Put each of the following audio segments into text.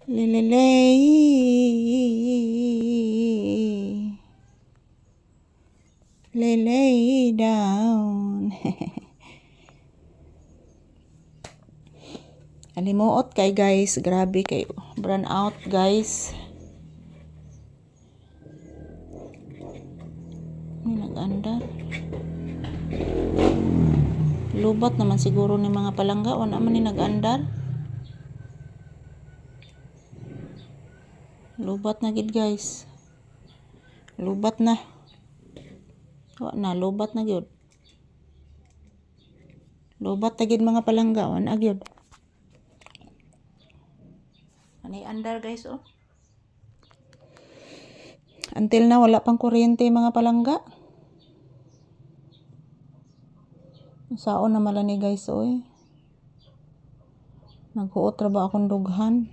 Lelelay. Lay down. Alimuot kay guys, grabe kay burn out guys. May nag-andar. Lubat naman siguro ni mga palangga, wala man ni nag-andar. Lubat na gid guys. Lubat na. Wala na, lubat na gyud. Lubat na gid mga palangga, wala gyud. Anay andar guys oh. Until na wala pang kuryente mga palangga. Saon na malani guys oy. Naghuot ra ba akong dughan?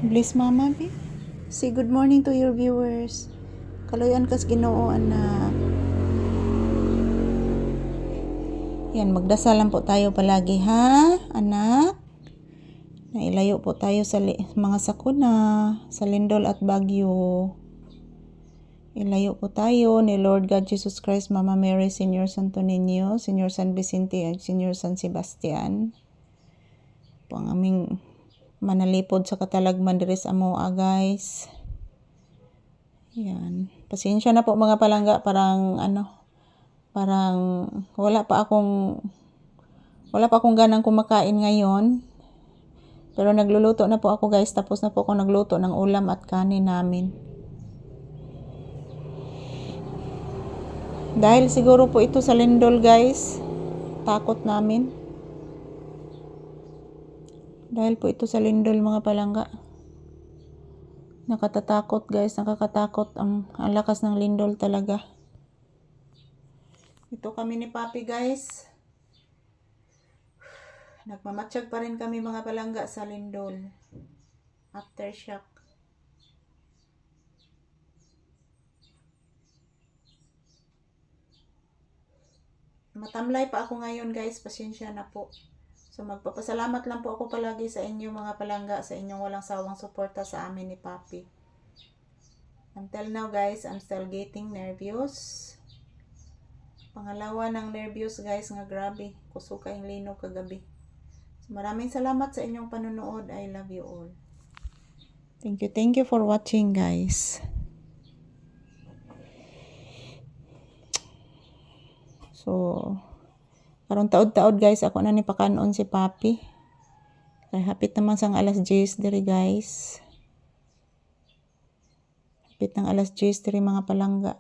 Bless mama be. Say good morning to your viewers. Kaloyan kas Ginoo anak. Yan, magdasal lang po tayo palagi ha, anak. Nailayo po tayo sa mga sakuna, sa lindol at bagyo. Ilayo po tayo ni Lord God Jesus Christ, Mama Mary, Senior Santo Niño, Senior San Vicente, at Senior San Sebastian. Po ang aming manalipod sa katalagman diri sa amoa guys. Yan. Pasensya na po mga palangga, parang wala pa akong ganang kumakain ngayon. Pero nagluluto na po ako guys, tapos na po ako nagluto ng ulam at kanin namin. Dahil siguro po ito sa lindol guys, takot namin. Dahil po ito sa lindol mga palangga. Nakatatakot guys, nakakatakot ang lakas ng lindol talaga. Ito kami ni Papi guys. Nagmamatsyag pa rin kami mga palangga sa lindol. Aftershock. Matamlay pa ako ngayon guys, pasensya na po. So magpapasalamat lang po ako palagi sa inyo mga palangga, sa inyong walang sawang suporta sa amin ni Papi. Until now guys, I'm still getting nervous. Pangalawa ng nervous guys nga grabe, kusog kayong lino kagabi. So, maraming salamat sa inyong panonood. I love you all. Thank you for watching guys. So karong taod-taod guys, ako na ni pakanon si Papi. Kay hapit naman sang alas 10 diri guys. Hapit ng alas 10 diri mga palangga.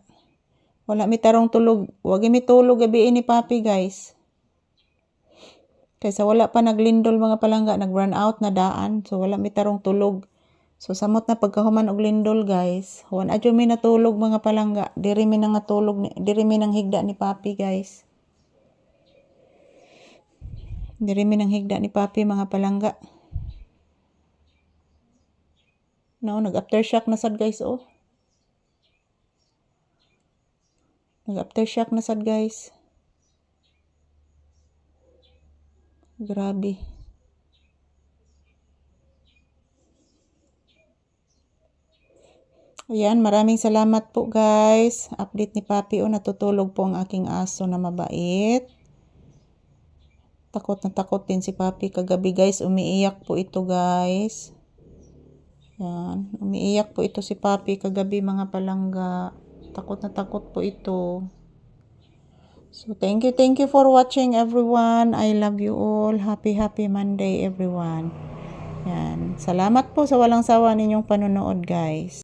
Wala mi tarong tulog. Wag mi tulog gabi ni Papi guys. Kaysa wala pa naglindol mga palangga, nag-run out na daan. So wala mi tarong tulog. So samot na pagkahuman og lindol guys. Wan adyo mi natulog mga palangga. Diri mi nang natulog, diri mi nang higda ni Papi guys. Diri mi nang higda ni Papi mga palangga. No, nag-aftershock na sad guys oh. Nag-aftershock na sad guys. Grabe. Ayan, maraming salamat po guys. Update ni Papi oh, natutulog po ang aking aso na mabait. Takot na takot din si Papi kagabi guys. Umiiyak po ito guys. Yan, umiiyak po ito si Papi kagabi mga palangga. Takot na takot po ito. So thank you for watching everyone. I love you all. Happy Monday everyone. Yan. Salamat po sa walang sawa ninyong panonood guys.